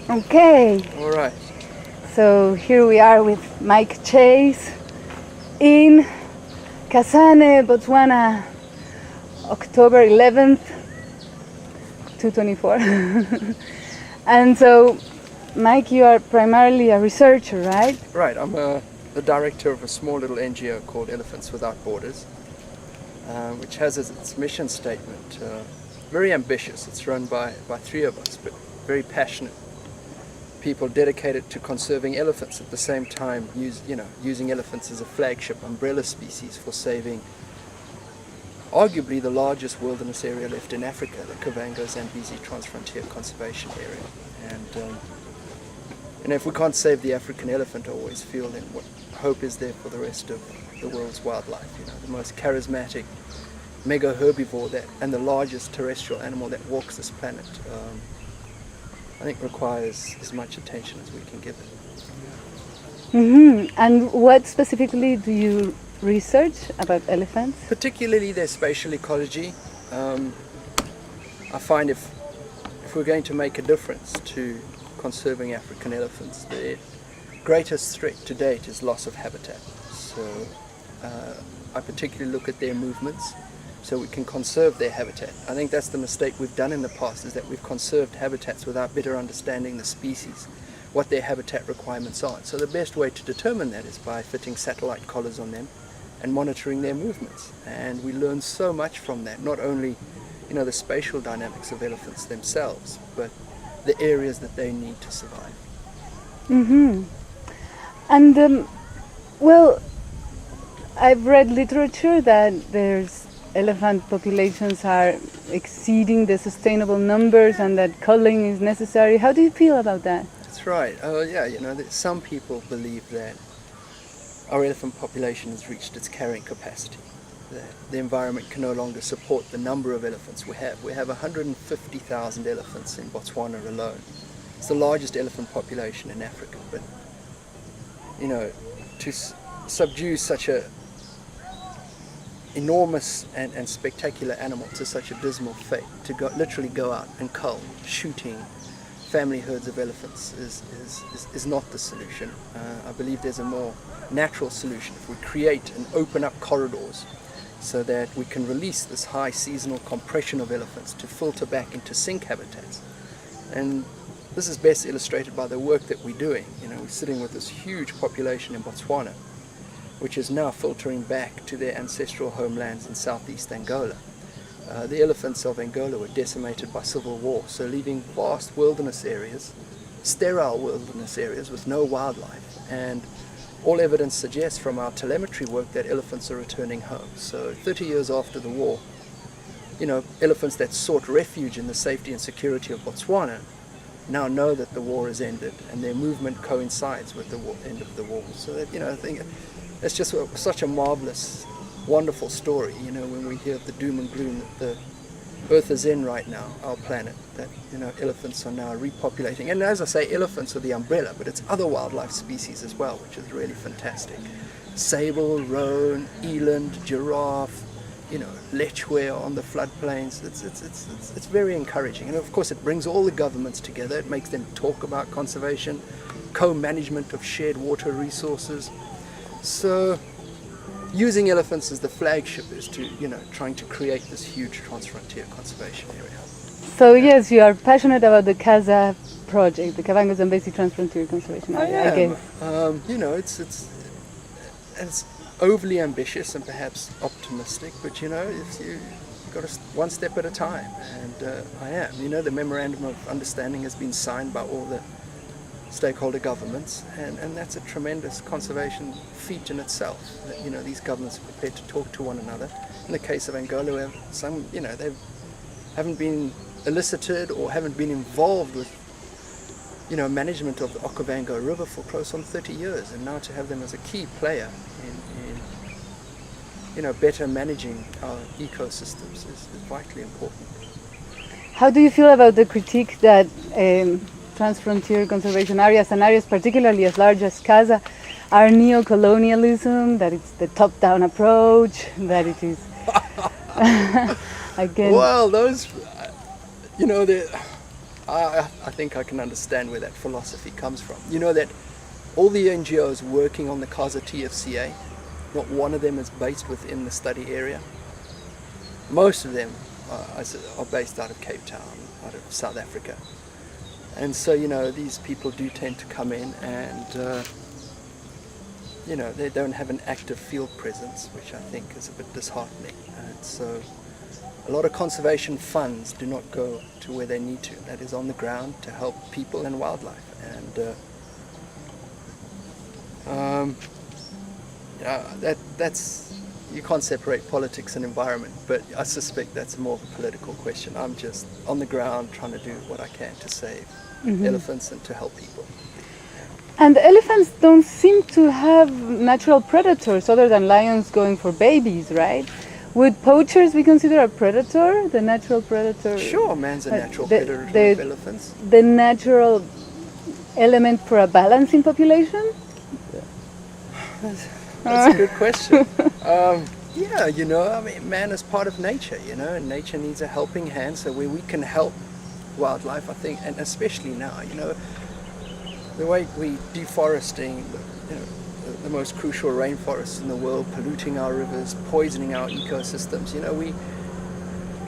Okay, All right. so here we are with Mike Chase in Kasane, Botswana, October 11th, 2024. And so, Mike, you are primarily a researcher, right? Right. I'm the director of a small little NGO called Elephants Without Borders, which has as its mission statement, very ambitious. It's run by three of us, but very passionate people dedicated to conserving elephants at the same time, using elephants as a flagship umbrella species for saving arguably the largest wilderness area left in Africa, the Kavango-Zambezi Transfrontier Conservation Area. And if we can't save the African elephant, I always feel, then what hope is there for the rest of the world's wildlife? The most charismatic mega herbivore and the largest terrestrial animal that walks this planet, I think requires as much attention as we can give it. And what specifically do you research about elephants? Particularly their spatial ecology. I find if we're going to make a difference to conserving African elephants, the greatest threat to date is loss of habitat. So I particularly look at their movements so we can conserve their habitat. I think that's the mistake we've done in the past, is that we've conserved habitats without better understanding the species, what their habitat requirements are. So the best way to determine that is by fitting satellite collars on them and monitoring their movements. And we learn so much from that, not only the spatial dynamics of elephants themselves, but the areas that they need to survive. And well, I've read literature that there's elephant populations are exceeding the sustainable numbers and that culling is necessary. How do you feel about that? That's right. Some people believe that our elephant population has reached its carrying capacity, that the environment can no longer support the number of elephants we have. We have 150,000 elephants in Botswana alone. It's the largest elephant population in Africa, but to subdue such a enormous and spectacular animal to such a dismal fate, to literally go out and cull, shooting family herds of elephants is not the solution. I believe there's a more natural solution. If we create and open up corridors so that we can release this high seasonal compression of elephants to filter back into sink habitats. And this is best illustrated by the work that we're doing. We're sitting with this huge population in Botswana, which is now filtering back to their ancestral homelands in southeast Angola. The elephants of Angola were decimated by civil war, so leaving vast wilderness areas, sterile wilderness areas with no wildlife. And all evidence suggests from our telemetry work that elephants are returning home. So 30 years after the war, elephants that sought refuge in the safety and security of Botswana now know that the war has ended, and their movement coincides with the end of the war. So that, I think it's just such a marvelous, wonderful story, when we hear the doom and gloom that the Earth is in right now, our planet, that, elephants are now repopulating. And as I say, elephants are the umbrella, but it's other wildlife species as well, which is really fantastic. Sable, roan, eland, giraffe, lechwe on the floodplains. It's very encouraging. And of course it brings all the governments together. It makes them talk about conservation, co-management of shared water resources. So using elephants as the flagship is to, trying to create this huge transfrontier conservation area. So yes, you are passionate about the KAZA project, the Kavango-Zambezi Transfrontier Conservation Area, I guess. It's overly ambitious and perhaps optimistic, but if you got to one step at a time, and I am. The memorandum of understanding has been signed by all the stakeholder governments, and that's a tremendous conservation feat in itself, that these governments are prepared to talk to one another. In the case of Angola, we have some, they haven't been elicited or haven't been involved with management of the Okavango River for close on 30 years, and now to have them as a key player in better managing our ecosystems is vitally important. How do you feel about the critique that transfrontier conservation areas and areas particularly as large as KAZA are neo-colonialism, that it's the top-down approach, that it is again? Well, those, I think I can understand where that philosophy comes from. You know that all the NGOs working on the Khaza TFCA, not one of them is based within the study area. Most of them are based out of Cape Town, out of South Africa. And so, you know, these people do tend to come in and, you know, they don't have an active field presence, which I think is a bit disheartening. And so a lot of conservation funds do not go to where they need to. That is on the ground to help people and wildlife. And that's, you can't separate politics and environment, but I suspect that's more of a political question. I'm just on the ground trying to do what I can to save elephants and to help people. And the elephants don't seem to have natural predators other than lions going for babies, right? Would poachers be considered a predator, the natural predator? Sure, man's a natural predator of elephants. The natural element for a balancing population? That's a good question. Yeah, you know, I mean, man is part of nature, you know, and nature needs a helping hand. So where we can help wildlife, I think, and especially now, you know, the way we deforesting, you know, the most crucial rainforests in the world, polluting our rivers, poisoning our ecosystems, you know,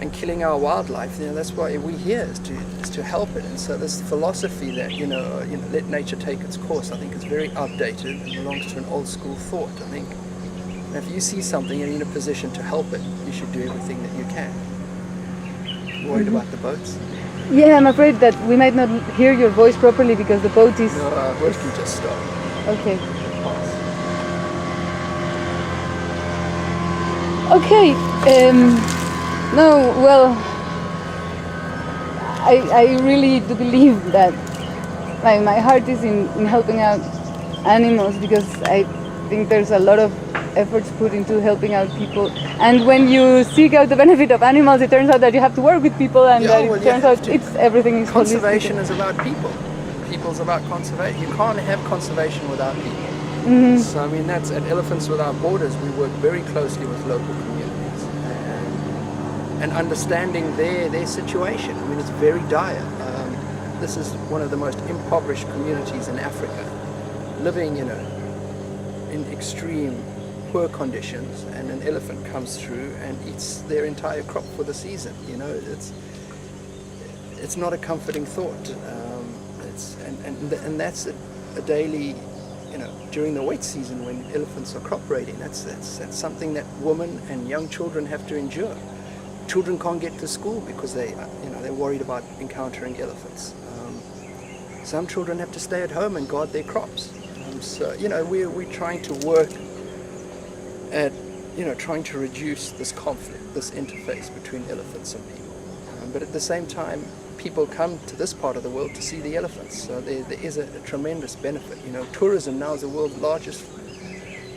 and killing our wildlife, you know, that's why we're here, is to help it. And so this philosophy that, you know, let nature take its course, I think is very outdated and belongs to an old school thought. I think if you see something and you're in a position to help it, you should do everything that you can. Worried about the boats? Yeah, I'm afraid that we might not hear your voice properly because the boat is... No, boat can just stop. Okay. Okay, no, well, I really do believe that my heart is in helping out animals, because I think there's a lot of efforts put into helping out people. And when you seek out the benefit of animals, it turns out that you have to work with people, and Yeah, that well, it turns out everything is conservation holistic. is about people. People's about conservation. You can't have conservation without people. So I mean, that's at Elephants Without Borders. We work very closely with local communities and understanding their situation. I mean, it's very dire. This is one of the most impoverished communities in Africa, living, you know, in extreme poor conditions, and an elephant comes through and eats their entire crop for the season. You know, it's not a comforting thought. And that's a daily, you know, during the wet season when elephants are crop raiding. That's something that women and young children have to endure. Children can't get to school because they're worried about encountering elephants. Some children have to stay at home and guard their crops. So, you know, we're trying to work at, you know, trying to reduce this conflict, this interface between elephants and people. But at the same time, people come to this part of the world to see the elephants. So there is a tremendous benefit. You know, tourism now is the world's largest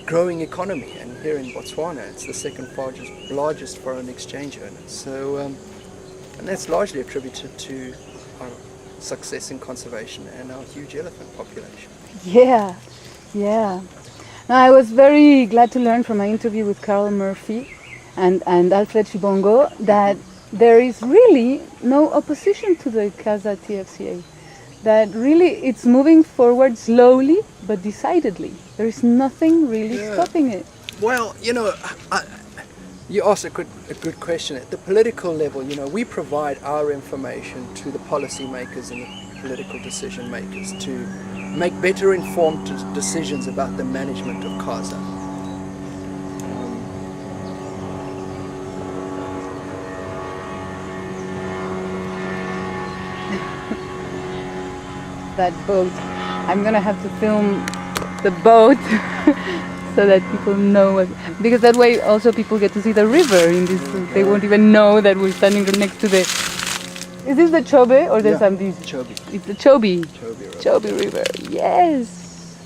growing economy, and here in Botswana, it's the second largest foreign exchange earner. So, and that's largely attributed to our success in conservation and our huge elephant population. Yeah, yeah. Now, I was very glad to learn from my interview with Carl Murphy and Alfred Shibongo that there is really no opposition to the Khaza TFCA. That really it's moving forward slowly but decidedly. There is nothing really stopping it. Well, you know, you asked a good question. At the political level, you know, we provide our information to the policymakers and the political decision makers to make better informed decisions about the management of Khaza. That boat, I'm gonna have to film the boat so that people know because that way also people get to see the river in this. They won't even know that we're standing next to the. Is this the Chobe or there's some these? Chobe. It's the Chobe. Chobe River. Yes.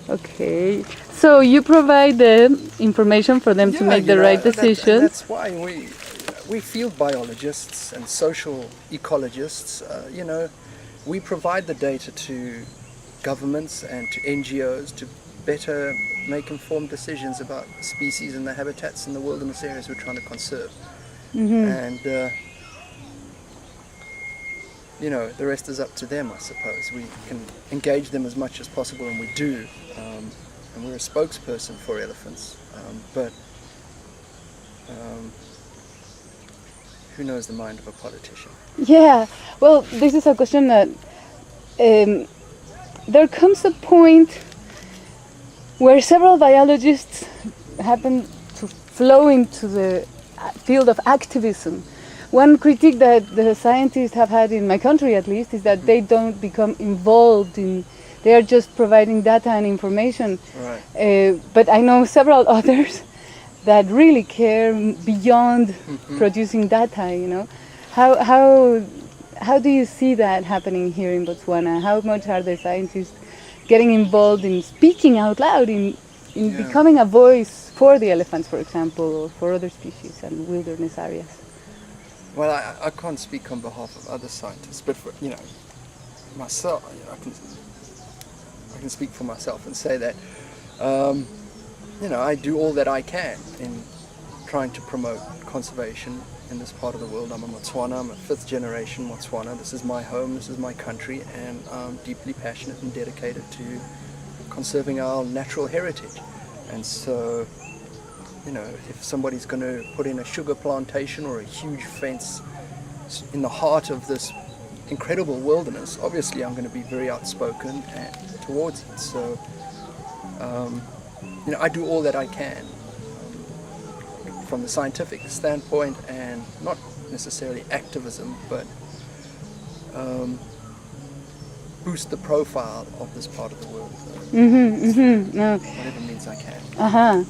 Okay. So you provide the information for them to make the right decisions. That's why we field biologists and social ecologists. You know, we provide the data to governments and to NGOs to better make informed decisions about species and the habitats in the wilderness areas we're trying to conserve. And the rest is up to them, I suppose. We can engage them as much as possible, and we do. And we're a spokesperson for elephants. But who knows the mind of a politician? Yeah, well, this is a question that there comes a point where several biologists happen to flow into the field of activism. One critique that the scientists have had in my country, at least, is that they don't become involved in. They are just providing data and information. Right. But I know several others that really care beyond producing data. How do you see that happening here in Botswana? How much are the scientists getting involved in speaking out loud, in becoming a voice for the elephants, for example, or for other species and wilderness areas? Well, I can't speak on behalf of other scientists, but for, myself, I can speak for myself and say that, I do all that I can in trying to promote conservation in this part of the world. I'm a Motswana, I'm a 5th generation Motswana. This is my home, this is my country, and I'm deeply passionate and dedicated to conserving our natural heritage. And so, if somebody's going to put in a sugar plantation or a huge fence in the heart of this incredible wilderness, obviously I'm going to be very outspoken towards it. So, I do all that I can from the scientific standpoint, and not necessarily activism, but boost the profile of this part of the world. No. Whatever means I can.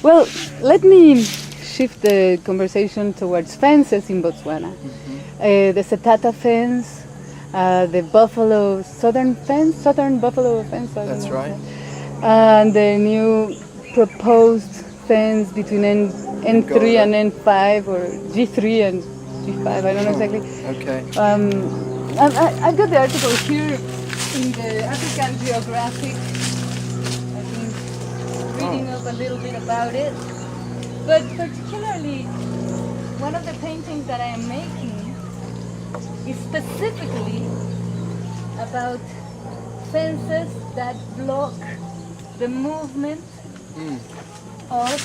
Well, let me shift the conversation towards fences in Botswana. The Setata fence, the southern buffalo fence. That's right. And the new proposed fence between N3 and N5, or G3 and G5, I don't know exactly. Okay. I've got the article here in the African Geographic. I've been reading up a little bit about it. But particularly, one of the paintings that I am making is specifically about fences that block the movement of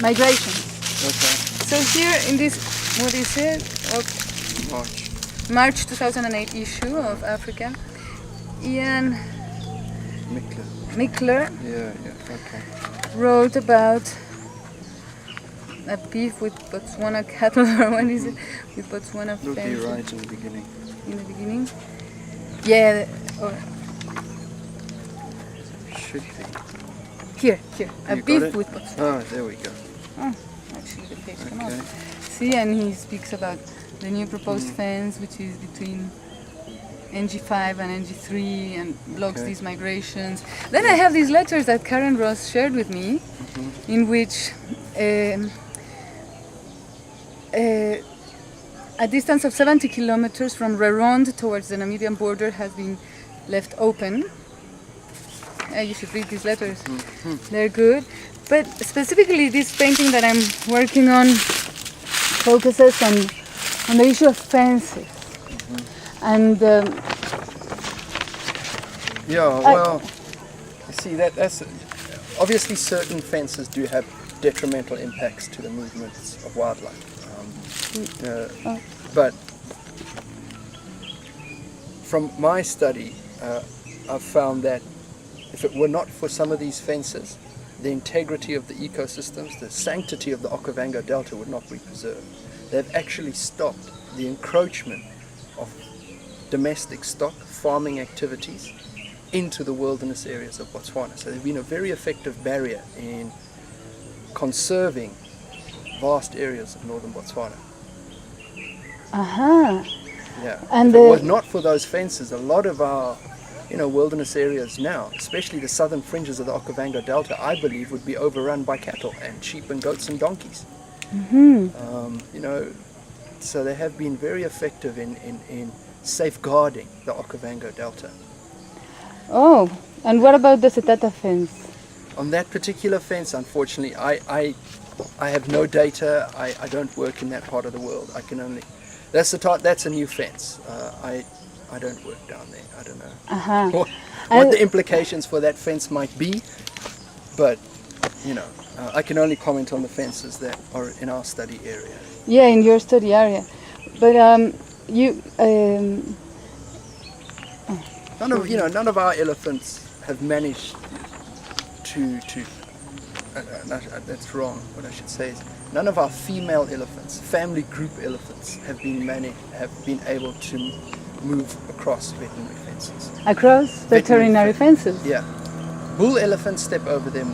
migration. Okay. So here in this, what is it? March 2008 issue of Africa, Ian Mickler Okay. wrote about a beef with Botswana cattle, or what is it? With Botswana It'll be fences. right in the beginning. In the beginning? Yeah. Should be. Here. A You got beef it? with Botswana. Oh, there we go. Oh, actually the page came Okay. off. See, and he speaks about the new proposed fence, which is between NG5 and NG3, and blocks these migrations. Then I have these letters that Karen Ross shared with me, in which a distance of 70 kilometers from Reronde towards the Namibian border has been left open. You should read these letters. They're good. But specifically, this painting that I'm working on focuses on the issue of fences. And well, you see that's obviously certain fences do have detrimental impacts to the movements of wildlife. But from my study, I've found that if it were not for some of these fences, the integrity of the ecosystems, the sanctity of the Okavango Delta would not be preserved. They've actually stopped the encroachment of domestic stock farming activities into the wilderness areas of Botswana. So they've been a very effective barrier in conserving vast areas of northern Botswana. Yeah. And if it was not for those fences, a lot of our wilderness areas now, especially the southern fringes of the Okavango Delta, I believe would be overrun by cattle and sheep and goats and donkeys. So they have been very effective in safeguarding the Okavango Delta. Oh, and what about the Setata fence? On that particular fence, unfortunately, I have no data. I don't work in that part of the world. I can only That's a new fence. I don't work down there. I don't know Uh-huh. what the implications for that fence might be, but I can only comment on the fences that are in our study area. Yeah, in your study area. But you None of our elephants have managed to that's wrong. What I should say is none of our female elephants, family group elephants, have been able to move across veterinary fences. across veterinary fences. Yeah, bull elephants step over them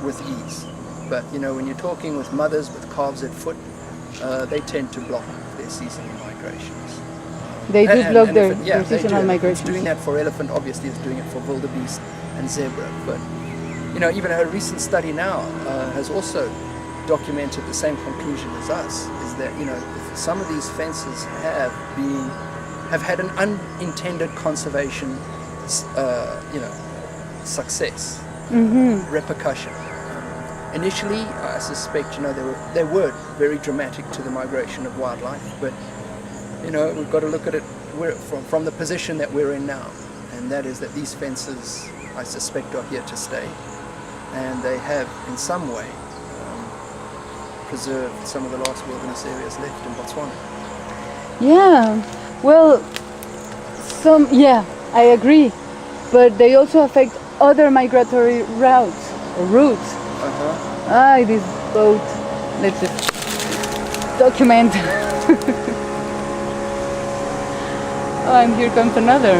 with ease, but when you're talking with mothers with calves at foot, they tend to block their seasonal migrations. They do And- block and their, if it- yeah, their they seasonal do. It's migrations. doing that for elephant, obviously it's doing it for wildebeest and zebra. But even a recent study now has also documented the same conclusion as us, is that some of these fences have had an unintended conservation success, repercussion. Initially, I suspect they were very dramatic to the migration of wildlife, but we've got to look at it from the position that we're in now, and that is that these fences, I suspect, are here to stay, and they have, in some way, preserved some of the last wilderness areas left in Botswana. Yeah, well, I agree, but they also affect other migratory routes. This boat, let's just document. Oh, and here comes another.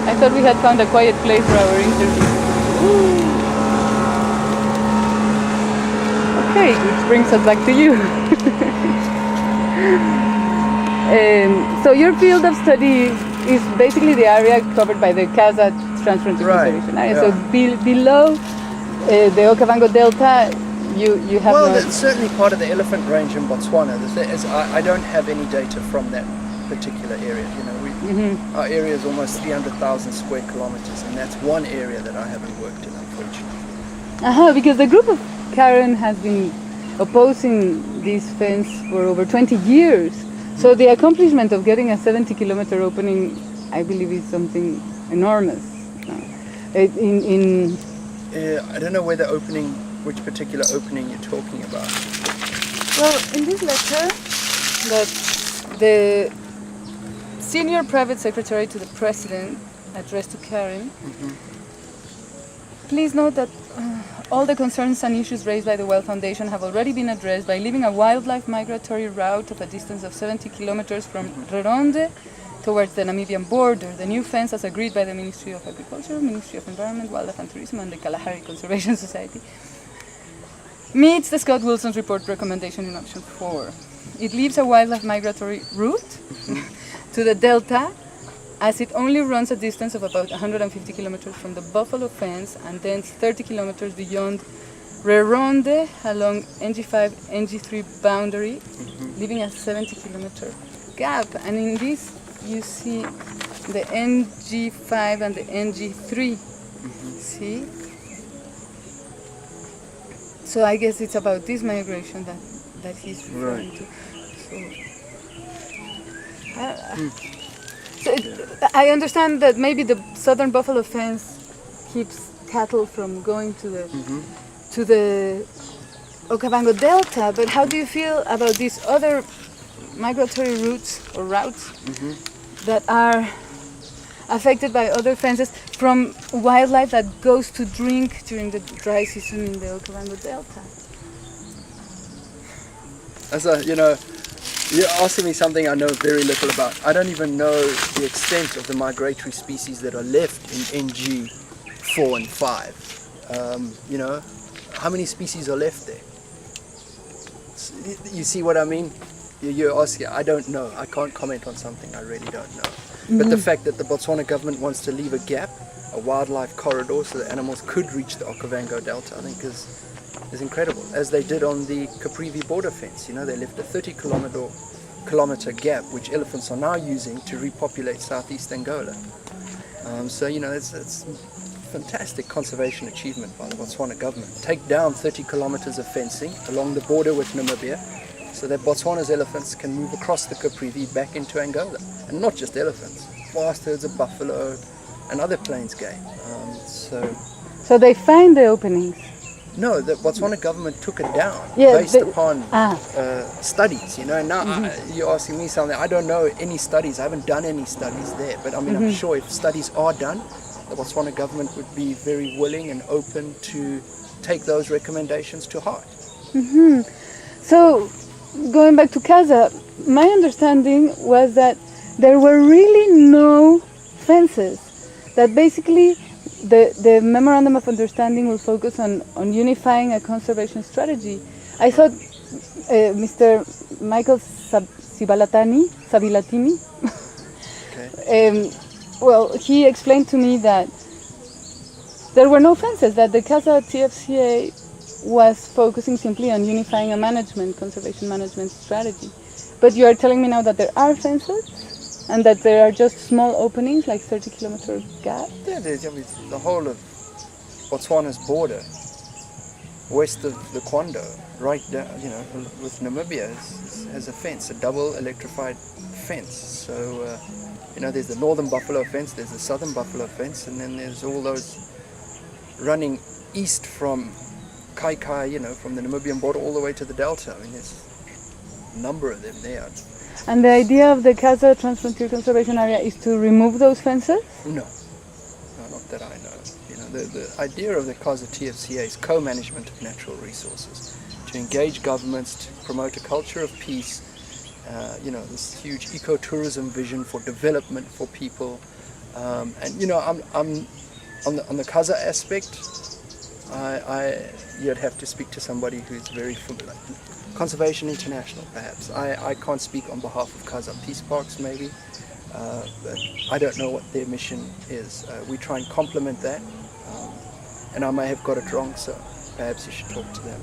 I thought we had found a quiet place for our interview. Okay, which brings us back to you. So your field of study is basically the area covered by the Casa Transfrontier Right, Conservation Area. yeah. So below the Okavango Delta, you have Well, no... that's certainly part of the elephant range in Botswana. I don't have any data from that particular area. Our area is almost 300,000 square kilometers, and that's one area that I haven't worked in, unfortunately. Because the group of Karen has been opposing this fence for over 20 years. So the accomplishment of getting a 70-kilometer opening, I believe, is something enormous. I don't know which particular opening you're talking about. Well, in this letter that the Senior Private Secretary to the President addressed to Karen, please note that all the concerns and issues raised by the Well Foundation have already been addressed by leaving a wildlife migratory route of a distance of 70 kilometers from Reronde towards the Namibian border. The new fence, as agreed by the Ministry of Agriculture, Ministry of Environment, Wildlife and Tourism, and the Kalahari Conservation Society, meets the Scott Wilson's report recommendation in option 4. It leaves a wildlife migratory route to the delta, as it only runs a distance of about 150 kilometers from the buffalo fence and then 30 kilometers beyond Reronde along NG5, NG3 boundary, leaving a 70-kilometer gap. And in this, you see the NG5 and the NG3. See? So I guess it's about this migration that he's referring to. So I understand that maybe the southern buffalo fence keeps cattle from going to the Okavango Delta, but how do you feel about these other migratory routes that are affected by other fences from wildlife that goes to drink during the dry season in the Okavango Delta? You're asking me something I know very little about. I don't even know the extent of the migratory species that are left in NG 4 and 5. How many species are left there? You see what I mean? You're asking, I don't know. I can't comment on something I really don't know. But the fact that the Botswana government wants to leave a gap, a wildlife corridor, so that animals could reach the Okavango Delta, I think is incredible. As they did on the Caprivi border fence. They left a 30-kilometer gap, which elephants are now using to repopulate southeast Angola. It's fantastic conservation achievement by the Botswana government. Take down 30 kilometers of fencing along the border with Namibia, so that Botswana's elephants can move across the Caprivi back into Angola. And not just elephants, vast herds of buffalo and other plains game. So they find the openings. No, the Botswana government took it down Yeah, based upon Ah. studies, you know. And now you're asking me something. I don't know any studies. I haven't done any studies there. But I mean, I'm sure if studies are done, the Botswana government would be very willing and open to take those recommendations to heart. So, going back to Kasa, my understanding was that there were really no fences. That basically the memorandum of understanding will focus on unifying a conservation strategy. I thought Mr. Michael Sabilatini, Okay. well, he explained to me that there were no fences, that the Kasa TFCA was focusing simply on unifying a conservation management strategy. But you are telling me now that there are fences and that there are just small openings, like 30-kilometer gap? Yeah, I mean, the whole of Botswana's border, west of the Kwondo, right down, you know, with Namibia, has a fence, a double electrified fence. So, you know, there's the northern buffalo fence, there's the southern buffalo fence, and then there's all those running east from Kai, you know, from the Namibian border all the way to the Delta. I mean, there's a number of them there. And the idea of the Kasa Transfrontier Conservation Area is to remove those fences? No, not that I know. You know, the idea of the Kasa TFCA is co-management of natural resources, to engage governments, to promote a culture of peace, you know, this huge ecotourism vision for development for people. And, you know, I'm on the Kasa aspect, you'd have to speak to somebody who's very familiar. Conservation International, perhaps. I can't speak on behalf of Kasa Peace Parks, maybe, but I don't know what their mission is. We try and complement that, and I may have got it wrong, so perhaps you should talk to them.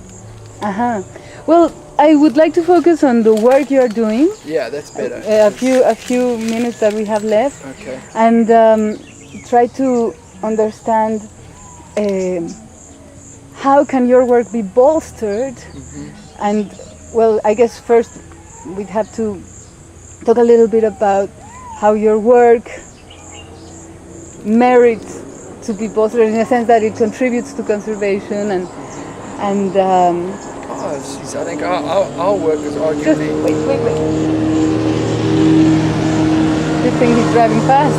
Well, I would like to focus on the work you are doing. Yeah, that's better. A few minutes that we have left. Okay. And try to understand how can your work be bolstered. And, well, I guess first we'd have to talk a little bit about how your work merits to be bolstered in a sense that it contributes to conservation and Oh, geez, I think our work is just arguably... wait. Good thing he's driving fast.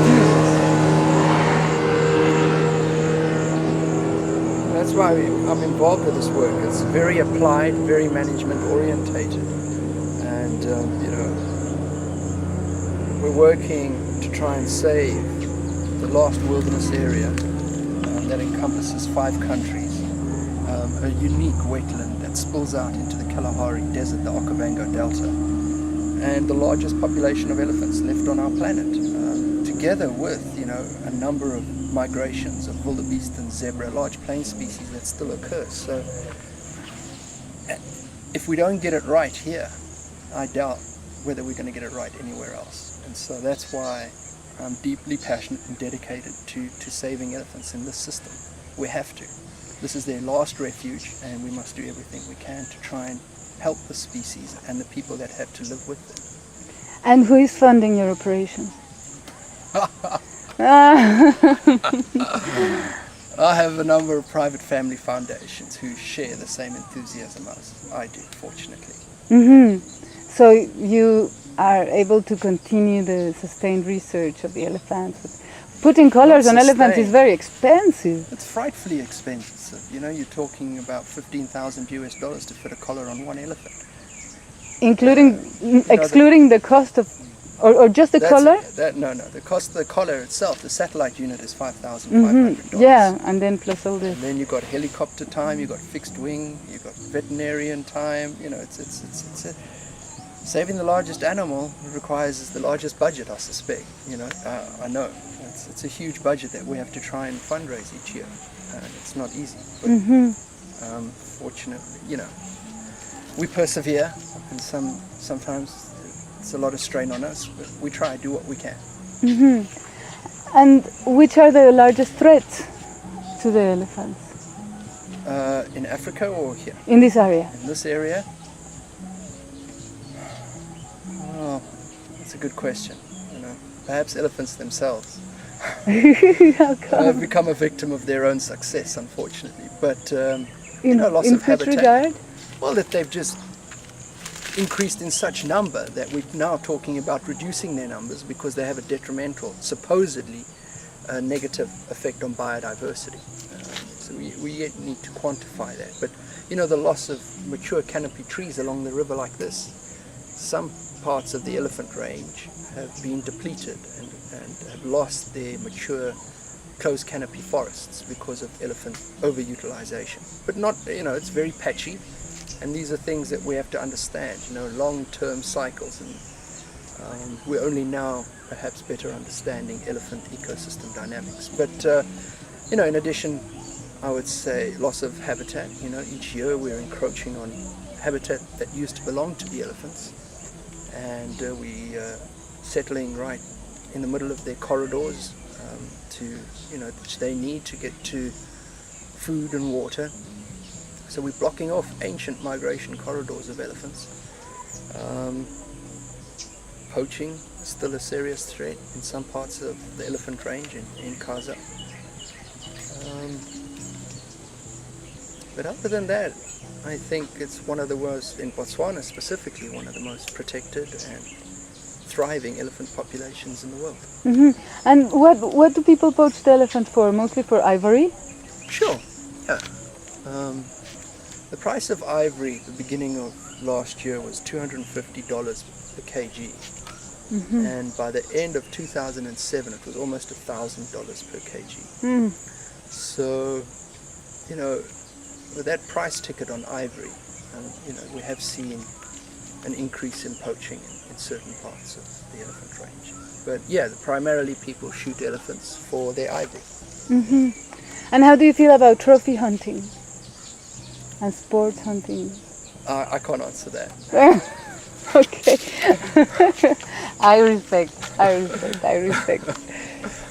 That's why I'm involved with this work. It's very applied, very management orientated, and you know, we're working to try and save the last wilderness area that encompasses 5 countries, a unique wetland that spills out into the Kalahari Desert, the Okavango Delta, and the largest population of elephants left on our planet, together with, you know, a number of migrations of wildebeest and zebra, large plain species that still occur. So if we don't get it right here, I doubt whether we're going to get it right anywhere else. And so that's why I'm deeply passionate and dedicated to saving elephants in this system. We have to. This is their last refuge, and we must do everything we can to try and help the species and the people that have to live with them. And who is funding your operation? I have a number of private family foundations who share the same enthusiasm as I do, fortunately. So you are able to continue the sustained research of the elephants. Putting collars on elephants is very expensive. It's frightfully expensive. You know, you're talking about $15,000 to fit a collar on one elephant. Excluding the cost of, or just the collar? No. The cost of the collar itself, the satellite unit is $5,500. Yeah, and then plus all this. And then you've got helicopter time, you've got fixed wing, you've got veterinarian time. You know, it's saving the largest animal requires the largest budget, I suspect. You know, I know it's a huge budget that we have to try and fundraise each year. It's not easy, but fortunately, you know, we persevere, and sometimes it's a lot of strain on us, but we try to do what we can. And which are the largest threats to the elephants? In Africa or here? In this area? In this area? It's a good question. You know, perhaps elephants themselves How come? have become a victim of their own success, unfortunately. But loss in of which habitat. regard? Well, that they've just increased in such number that we're now talking about reducing their numbers because they have a detrimental, supposedly negative effect on biodiversity. So we yet need to quantify that. But the loss of mature canopy trees along the river like this, some parts of the elephant range have been depleted and have lost their mature closed canopy forests because of elephant overutilization. But not, it's very patchy, and these are things that we have to understand, long-term cycles, and we're only now perhaps better understanding elephant ecosystem dynamics. But, in addition, I would say loss of habitat. Each year we're encroaching on habitat that used to belong to the elephants, and we settling right in the middle of their corridors which they need to get to food and water. So we're blocking off ancient migration corridors of elephants. Poaching is still a serious threat in some parts of the elephant range in Khaza. But other than that, I think it's one of the worst, in Botswana specifically, one of the most protected and thriving elephant populations in the world. Mm-hmm. And what do people poach the elephant for? Mostly for ivory? Sure, yeah. The price of ivory at the beginning of last year was $250 per kg. Mm-hmm. And by the end of 2007, it was almost $1,000 per kg. Mm. So, with that price ticket on ivory, we have seen an increase in poaching in certain parts of the elephant range. But yeah, primarily people shoot elephants for their ivory. Mm-hmm. And how do you feel about trophy hunting and sport hunting? I can't answer that. Okay. I respect.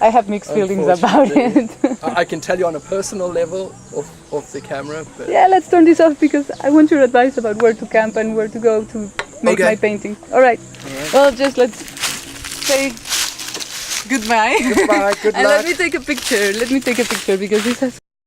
I have mixed feelings about it. I can tell you on a personal level off the camera. But yeah, let's turn this off because I want your advice about where to camp and where to go to make my painting. All right. Well, just let's say goodbye. Goodbye. Good luck. And let me take a picture because this has